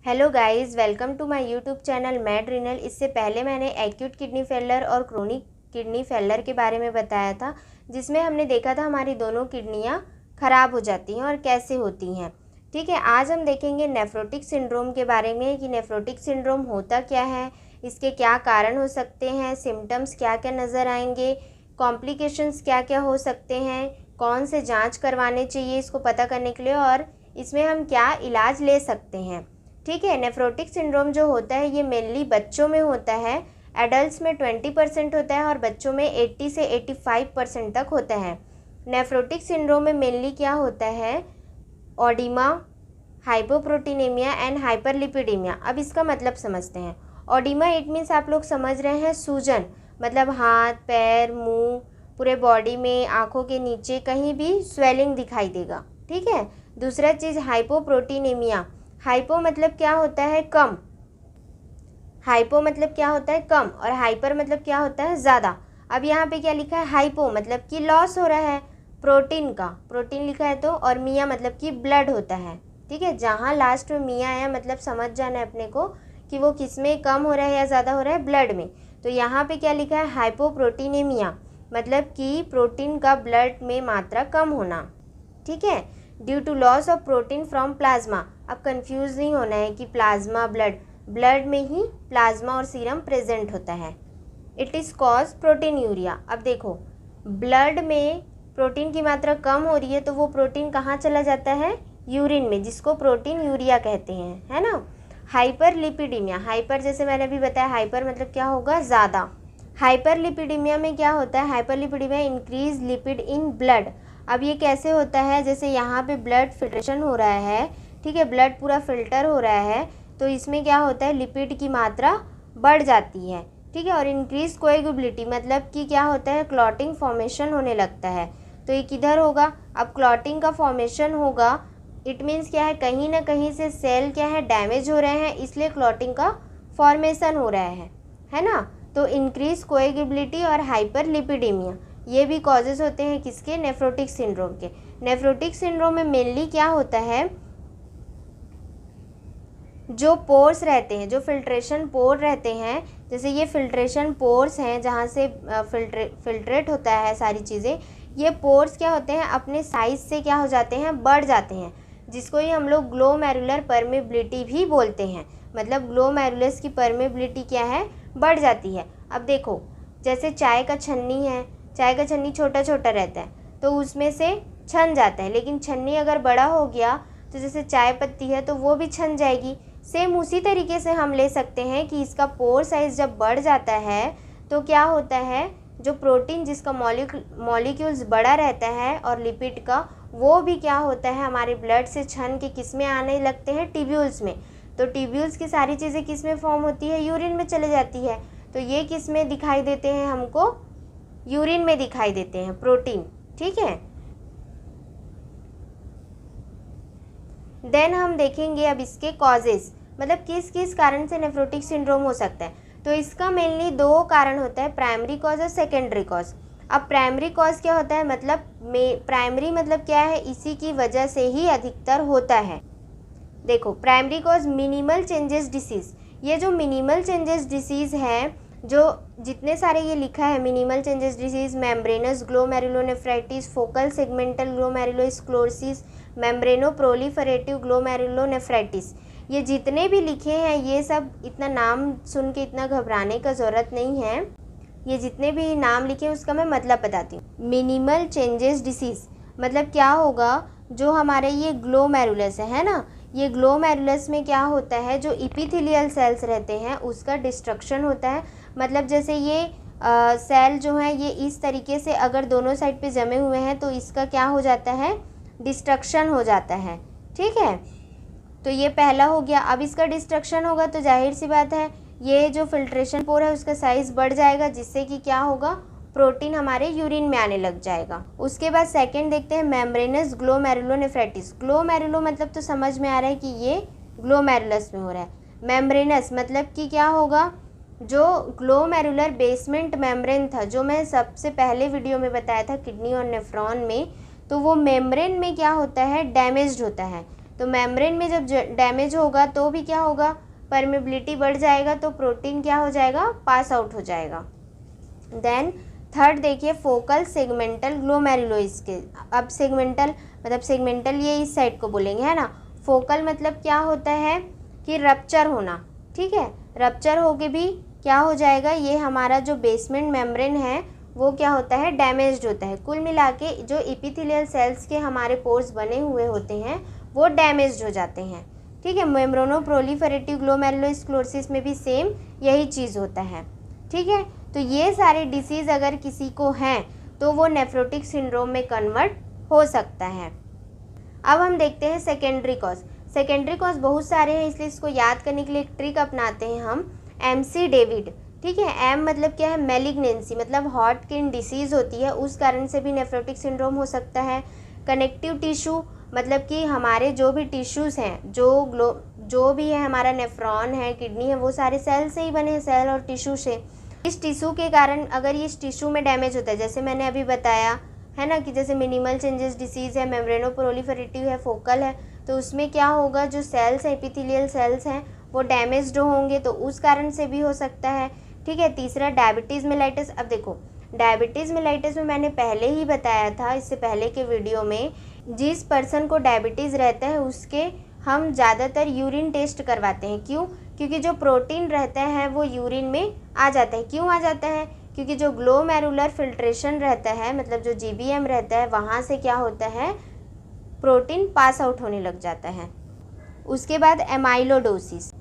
Hello guys, welcome to my YouTube channel med renal. इससे पहले मैंने एक्यूट किडनी फेलियर और क्रोनिक किडनी फेलियर के बारे में बताया था, जिसमें हमने देखा था हमारी दोनों किडनियां ख़राब हो जाती हैं और कैसे होती हैं। ठीक है, आज हम देखेंगे नेफ्रोटिक सिंड्रोम के बारे में कि नेफ्रोटिक सिंड्रोम होता क्या है, इसके क्या कारण हो सकते हैं, सिम्टम्स क्या क्या नज़र आएंगे, कॉम्प्लिकेशंस क्या क्या हो सकते हैं, कौन से जाँच करवाने चाहिए इसको पता करने के लिए, और इसमें हम क्या इलाज ले सकते हैं। ठीक है, नेफ्रोटिक सिंड्रोम जो होता है ये मेनली बच्चों में होता है। एडल्ट्स में 20% होता है और बच्चों में 80 से 85% तक होता है। नेफ्रोटिक सिंड्रोम में मेनली क्या होता है, ओडिमा, हाइपोप्रोटीनेमिया एंड हाइपरलिपिडेमिया। अब इसका मतलब समझते हैं। ओडिमा इट मीन्स आप लोग समझ रहे हैं सूजन, मतलब हाथ पैर मुंह पूरे बॉडी में, आँखों के नीचे कहीं भी स्वेलिंग दिखाई देगा। ठीक है, दूसरा चीज़ हाइपोप्रोटीनेमिया। हाइपो मतलब क्या होता है, कम। हाइपो मतलब क्या होता है, कम, और हाइपर मतलब क्या होता है, ज़्यादा। अब यहाँ पे क्या लिखा है, हाइपो मतलब कि लॉस हो रहा है प्रोटीन का, प्रोटीन लिखा है तो, और मिया मतलब कि ब्लड होता है। ठीक है, जहाँ लास्ट में मिया आया मतलब समझ जाना है अपने को कि वो किस में कम हो रहा है या ज़्यादा हो रहा है, ब्लड में। तो यहाँ पे क्या लिखा है, हाइपोप्रोटीनेमिया, मतलब कि प्रोटीन का ब्लड में मात्रा कम होना। ठीक है, due to loss of protein from plasma. अब कंफ्यूज नहीं होना है कि प्लाज्मा ब्लड में ही प्लाज्मा और सीरम प्रेजेंट होता है। It is cause proteinuria. अब देखो, ब्लड में प्रोटीन की मात्रा कम हो रही है तो वो प्रोटीन कहाँ चला जाता है, यूरिन में, जिसको प्रोटीन यूरिया कहते हैं, है ना। हाइपर लिपिडीमिया, हाइपर जैसे मैंने अभी बताया, हाइपर मतलब क्या होगा, ज़्यादा। हाइपर लिपिडीमिया में क्या होता है, hyper lipidaemia increase lipid in blood. अब ये कैसे होता है, जैसे यहाँ पे ब्लड फिल्ट्रेशन हो रहा है, ठीक है, ब्लड पूरा फिल्टर हो रहा है, तो इसमें क्या होता है, लिपिड की मात्रा बढ़ जाती है। ठीक है, और इंक्रीज कोएगुबिलिटी मतलब कि क्या होता है, क्लॉटिंग फॉर्मेशन होने लगता है। तो ये किधर होगा, अब क्लॉटिंग का फॉर्मेशन होगा, इट मीन्स क्या है, कहीं ना कहीं से सेल क्या है, डैमेज हो रहे हैं, इसलिए क्लॉटिंग का फॉर्मेशन हो रहा है ना। तो इंक्रीज कोएगुबिलिटी और हाइपर लिपिडीमिया ये भी कॉजेज होते हैं किसके, नेफ्रोटिक सिंड्रोम के। नेफ्रोटिक सिंड्रोम में मेनली क्या होता है, जो पोर्स रहते हैं, जो फिल्ट्रेशन पोर रहते हैं, जैसे ये फिल्ट्रेशन पोर्स हैं जहाँ से फिल्ट्रेट होता है सारी चीज़ें, ये पोर्स क्या होते हैं, अपने साइज से क्या हो जाते हैं, बढ़ जाते हैं, जिसको ही हम लोग ग्लोमेरुलर परमेबिलिटी भी बोलते हैं। मतलब ग्लोमेरुलस की परमेबिलिटी क्या है, बढ़ जाती है। अब देखो, जैसे चाय का छन्नी है, चाय का छन्नी छोटा छोटा रहता है तो उसमें से छन जाता है, लेकिन छन्नी अगर बड़ा हो गया तो जैसे चाय पत्ती है तो वो भी छन जाएगी। सेम उसी तरीके से हम ले सकते हैं कि इसका पोर साइज़ जब बढ़ जाता है तो क्या होता है, जो प्रोटीन जिसका मॉलिक्यूल्स बड़ा रहता है और लिपिड का, वो भी क्या होता है, हमारे ब्लड से छन के किस में आने लगते हैं, ट्यूब्यूल्स में। तो ट्यूब्यूल्स की सारी चीज़ें किस में फॉर्म होती है, यूरिन में चले जाती है। तो ये किस में दिखाई देते हैं हमको, यूरिन में दिखाई देते हैं प्रोटीन। ठीक है, देन हम देखेंगे अब इसके कॉजेस, मतलब किस किस कारण से नेफ्रोटिक सिंड्रोम हो सकता है। तो इसका मेनली दो कारण होता है, प्राइमरी कॉज और सेकेंडरी कॉज। अब प्राइमरी कॉज क्या होता है, मतलब प्राइमरी मतलब क्या है, इसी की वजह से ही अधिकतर होता है। देखो, primary cause minimal changes disease. ये जो मिनिमल चेंजेस डिसीज़ है, जो जितने सारे ये लिखा है, minimal changes disease, membranous glomerulonephritis, focal segmental glomerulosclerosis, membrano proliferative glomerulonephritis, ये जितने भी लिखे हैं ये सब इतना नाम सुन के इतना घबराने का ज़रूरत नहीं है। ये जितने भी नाम लिखे हैं उसका मैं मतलब बताती हूँ। मिनिमल चेंजेस डिसीज़ मतलब क्या होगा, जो हमारे ये ग्लोमेरुलस है ना, ये ग्लोमेरुलस में क्या होता है, जो इपिथेलियल सेल्स रहते हैं उसका डिस्ट्रक्शन होता है। मतलब जैसे ये सेल जो है ये इस तरीके से अगर दोनों साइड पे जमे हुए हैं तो इसका क्या हो जाता है, डिस्ट्रक्शन हो जाता है। ठीक है, तो ये पहला हो गया। अब इसका डिस्ट्रक्शन होगा तो जाहिर सी बात है ये जो फिल्ट्रेशन पोर है उसका साइज़ बढ़ जाएगा, जिससे कि क्या होगा, प्रोटीन हमारे यूरिन में आने लग जाएगा। उसके बाद सेकंड देखते हैं, मेम्ब्रेनस ग्लोमेरुलोनेफ्राइटिस। ग्लोमेरुलो मतलब तो समझ में आ रहा है कि ये ग्लोमेरुलस में हो रहा है। मेम्ब्रेनस मतलब कि क्या होगा, जो ग्लोमेरुलर बेसमेंट मेम्ब्रेन था, जो मैं सबसे पहले वीडियो में बताया था किडनी और नेफ्रॉन में, तो वो मेम्ब्रेन में क्या होता है, डैमेज्ड होता है। तो मेम्ब्रेन में जब डैमेज होगा तो भी क्या होगा, परमेबिलिटी बढ़ जाएगा, तो प्रोटीन क्या हो जाएगा, पास आउट हो जाएगा। देन थर्ड देखिए फोकल सेगमेंटल ग्लोमेरुलोस के। अब सेगमेंटल मतलब सेगमेंटल ये इस साइड को बोलेंगे, है ना। फोकल मतलब क्या होता है कि रप्चर होना, ठीक है। रप्चर होके भी क्या हो जाएगा, ये हमारा जो बेसमेंट मेम्ब्रेन है वो क्या होता है, डैमेज्ड होता है। कुल मिला के जो एपिथेलियल सेल्स के हमारे पोर्स बने हुए होते हैं वो डैमेज्ड हो जाते हैं, ठीक है। मेम्ब्रेनोप्रोलिफरेटिव ग्लोमेरुलोस्क्लेरोसिस में भी सेम यही चीज़ होता है, ठीक है। तो ये सारे डिसीज़ अगर किसी को हैं तो वो नेफ्रोटिक सिंड्रोम में कन्वर्ट हो सकता है। अब हम देखते हैं सेकेंडरी कॉज। सेकेंडरी कॉज बहुत सारे हैं, इसलिए इसको याद करने के लिए एक ट्रिक अपनाते हैं हम, MC डेविड, ठीक है। एम मतलब क्या है, मैलिग्नेंसी, मतलब हॉटकिन डिसीज़ होती है, उस कारण से भी नेफ्रोटिक सिंड्रोम हो सकता है। कनेक्टिव टिश्यू मतलब कि हमारे जो भी टिश्यूज़ हैं, जो भी है हमारा नेफ्रॉन है, किडनी है, वो सारे सेल से ही बने हैं, सेल और टिश्यू से। इस टिश्यू के कारण अगर इस टिश्यू में डैमेज होता है, जैसे मैंने अभी बताया है ना कि जैसे मिनिमल चेंजेस डिसीज़ है, मेम्ब्रेनोप्रोलिफरेटिव है, फोकल है, तो उसमें क्या होगा, जो सेल्स हैं, एपिथेलियल सेल्स हैं, वो डैमेज्ड होंगे, तो उस कारण से भी हो सकता है, ठीक है। तीसरा डायबिटीज़ मेलाइटिस। अब देखो डायबिटीज़ मेलाइटिस में मैंने पहले ही बताया था, इससे पहले के वीडियो में, जिस पर्सन को डायबिटीज़ रहता है उसके हम ज़्यादातर यूरिन टेस्ट करवाते हैं। क्यों? क्योंकि जो प्रोटीन रहता है वो यूरिन में आ जाता है। क्यों आ जाता है? क्योंकि जो ग्लोमेरुलर फिल्ट्रेशन रहता है, मतलब जो GBM रहता है, वहाँ से क्या होता है, प्रोटीन पास आउट होने लग जाता है। उसके बाद एमाइलोडोसिस।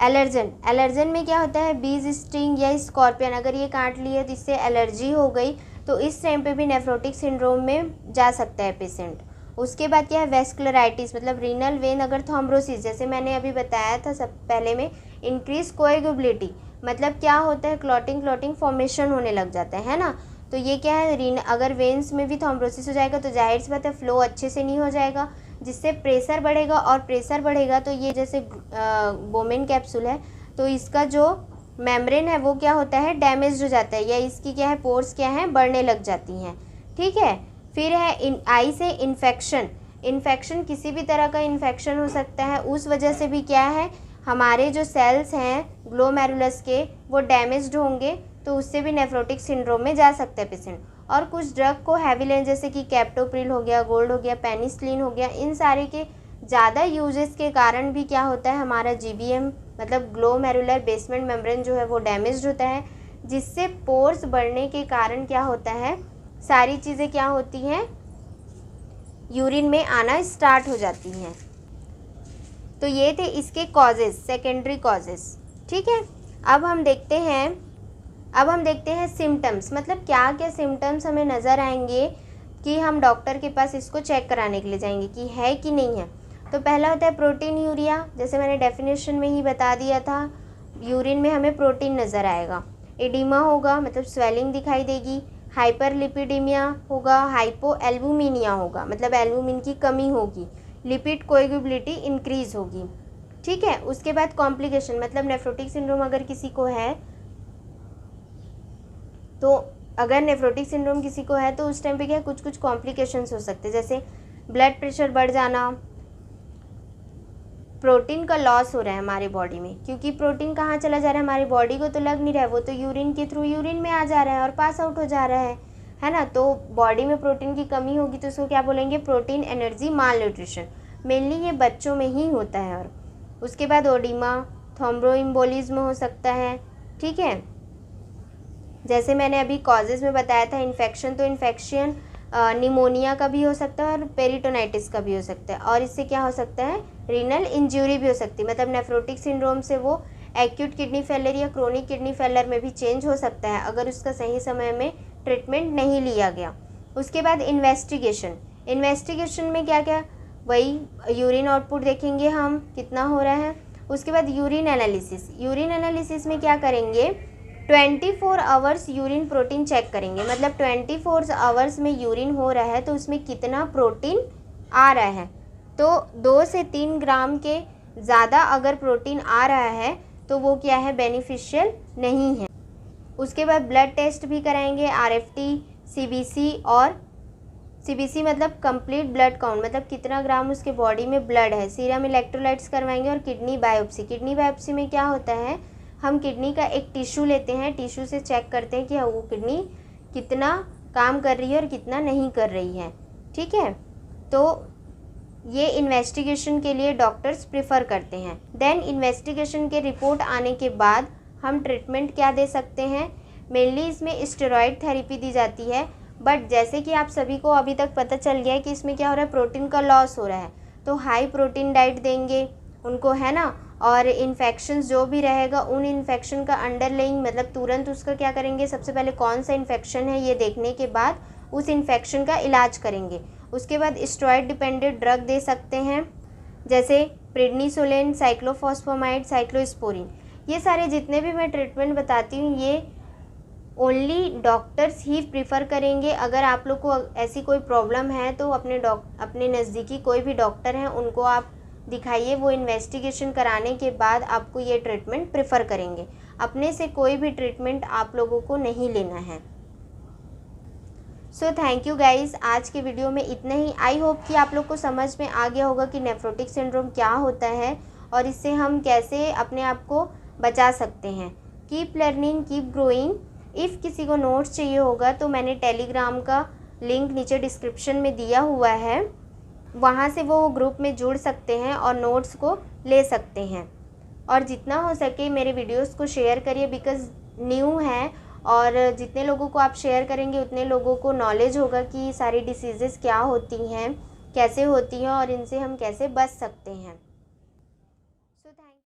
एलर्जन में क्या होता है, बीज स्टिंग या स्कॉर्पियन अगर ये काट लिए तो इससे एलर्जी हो गई, तो इस टाइम पे भी नेफ्रोटिक सिंड्रोम में जा सकता है पेशेंट। उसके बाद क्या है, वेस्कुलराइटिस, मतलब रीनल वेन अगर थ्रोम्बोसिस, जैसे मैंने अभी बताया था सब पहले में, इंक्रीज कोएगुबिलिटी, मतलब क्या होता है, क्लॉटिंग फॉर्मेशन होने लग जाता है ना। तो ये क्या है, अगर वेन्स में भी थ्रोम्बोसिस हो जाएगा तो जाहिर सी बात है फ्लो अच्छे से नहीं हो जाएगा, जिससे प्रेशर बढ़ेगा, और प्रेशर बढ़ेगा तो ये जैसे बोमेन कैप्सूल है, तो इसका जो मेम्ब्रेन है वो क्या होता है, डैमेज हो जाता है, या इसकी क्या है, पोर्स क्या है, बढ़ने लग जाती हैं, ठीक है। फिर है आई से इन्फेक्शन किसी भी तरह का इन्फेक्शन हो सकता है, उस वजह से भी क्या है, हमारे जो सेल्स हैं ग्लोमेरुलस के वो डैमेज्ड होंगे, तो उससे भी नेफ्रोटिक सिंड्रोम में जा सकता है पेशेंट। और कुछ ड्रग को हैवी लें, जैसे कि कैप्टोप्रिल हो गया, गोल्ड हो गया, पेनिसिलिन हो गया, इन सारे के ज़्यादा यूजेस के कारण भी क्या होता है, हमारा GBM मतलब ग्लोमेरुलर बेसमेंट मेम्ब्रेन जो है वो डैमेज्ड होता है, जिससे पोर्स बढ़ने के कारण क्या होता है, सारी चीज़ें क्या होती हैं, यूरिन में आना स्टार्ट हो जाती हैं। तो ये थे इसके कॉजेज़, सेकेंडरी कॉजेज़, ठीक है। अब हम देखते हैं सिम्टम्स, मतलब क्या क्या सिम्टम्स हमें नज़र आएंगे कि हम डॉक्टर के पास इसको चेक कराने के लिए जाएंगे कि है कि नहीं है। तो पहला होता है प्रोटीन यूरिया, जैसे मैंने डेफिनेशन में ही बता दिया था, यूरिन में हमें प्रोटीन नज़र आएगा। एडिमा होगा, मतलब स्वेलिंग दिखाई देगी। हाइपरलिपिडीमिया होगा, हाइपोएल्बुमिनिया होगा, मतलब एल्बुमिन की कमी होगी। लिपिड कोएगुबिलिटी इंक्रीज़ होगी, ठीक है। उसके बाद कॉम्प्लिकेशन, मतलब नेफ्रोटिक सिंड्रोम अगर किसी को है, तो अगर नेफ्रोटिक सिंड्रोम किसी को है तो उस टाइम पे क्या कुछ कॉम्प्लिकेशंस हो सकते हैं, जैसे ब्लड प्रेशर बढ़ जाना, प्रोटीन का लॉस हो रहा है हमारे बॉडी में, क्योंकि प्रोटीन कहाँ चला जा रहा है, हमारी बॉडी को तो लग नहीं रहा है, वो तो यूरिन के थ्रू यूरिन में आ जा रहा है और पास आउट हो जा रहा है ना। तो बॉडी में प्रोटीन की कमी होगी तो उसको क्या बोलेंगे, प्रोटीन एनर्जी माल न्यूट्रिशन। मेनली ये बच्चों में ही होता है। और उसके बाद ओडिमा, थ्रोम्बोइम्बोलिज्म हो सकता है, ठीक है। जैसे मैंने अभी कॉजेज़ में बताया था, इन्फेक्शन, तो इन्फेक्शन निमोनिया का भी हो सकता है और पेरिटोनाइटिस का भी हो सकता है, और इससे क्या हो सकता है, रीनल इंजरी भी हो सकती है, मतलब नेफ्रोटिक सिंड्रोम से वो एक्यूट किडनी फेलियर या क्रोनिक किडनी फेलियर में भी चेंज हो सकता है अगर उसका सही समय में ट्रीटमेंट नहीं लिया गया। उसके बाद इन्वेस्टिगेशन में क्या क्या, वही यूरिन आउटपुट देखेंगे हम कितना हो रहा है। उसके बाद यूरिन एनालिसिस में क्या करेंगे, 24 आवर्स यूरिन प्रोटीन चेक करेंगे, मतलब 24 आवर्स में यूरिन हो रहा है तो उसमें कितना प्रोटीन आ रहा है। तो 2 से 3 ग्राम के ज़्यादा अगर प्रोटीन आ रहा है तो वो क्या है, बेनिफिशियल नहीं है। उसके बाद ब्लड टेस्ट भी कराएंगे, RFT, CBC और CBC मतलब कंप्लीट ब्लड काउंट, मतलब कितना ग्राम उसके बॉडी में ब्लड है। सीरम इलेक्ट्रोलाइट्स करवाएंगे। और किडनी बायोप्सी, किडनी बायोप्सी में क्या होता है, हम किडनी का एक टिश्यू लेते हैं, टिश्यू से चेक करते हैं कि वो किडनी कितना काम कर रही है और कितना नहीं कर रही है। ठीक है, तो ये इन्वेस्टिगेशन के लिए डॉक्टर्स प्रेफर करते हैं। देन इन्वेस्टिगेशन के रिपोर्ट आने के बाद हम ट्रीटमेंट क्या दे सकते हैं, मेनली इसमें स्टेरॉइड थेरेपी दी जाती है। बट जैसे कि आप सभी को अभी तक पता चल गया है कि इसमें क्या हो रहा है, प्रोटीन का लॉस हो रहा है, तो हाई प्रोटीन डाइट देंगे उनको, है ना। और इन्फेक्शंस जो भी रहेगा उन इन्फेक्शन का अंडरलाइंग मतलब तुरंत उसका क्या करेंगे, सबसे पहले कौन सा इन्फेक्शन है ये देखने के बाद उस इन्फेक्शन का इलाज करेंगे। उसके बाद स्टेरॉइड डिपेंडेंट ड्रग दे सकते हैं, जैसे प्रेडनिसोलिन, साइक्लोफॉस्फेमाइड, साइक्लोस्पोरिन। ये सारे जितने भी मैं ट्रीटमेंट बताती हूँ ये ओनली डॉक्टर्स ही प्रीफर करेंगे। अगर आप लोग को ऐसी कोई प्रॉब्लम है तो अपने नज़दीकी कोई भी डॉक्टर हैं उनको आप दिखाइए, वो इन्वेस्टिगेशन कराने के बाद आपको ये ट्रीटमेंट प्रेफर करेंगे। अपने से कोई भी ट्रीटमेंट आप लोगों को नहीं लेना है। सो थैंक यू गाइस, आज के वीडियो में इतना ही। आई होप कि आप लोग को समझ में आ गया होगा कि नेफ्रोटिक सिंड्रोम क्या होता है और इससे हम कैसे अपने आप को बचा सकते हैं। Keep learning, keep growing. If किसी को नोट्स चाहिए होगा तो मैंने टेलीग्राम का लिंक नीचे डिस्क्रिप्शन में दिया हुआ है, वहाँ से वो ग्रुप में जुड़ सकते हैं और नोट्स को ले सकते हैं। और जितना हो सके मेरे वीडियोस को शेयर करिए, बिकॉज़ न्यू है और जितने लोगों को आप शेयर करेंगे उतने लोगों को नॉलेज होगा कि सारी डिसीज़ेज़ क्या होती हैं, कैसे होती हैं और इनसे हम कैसे बच सकते हैं।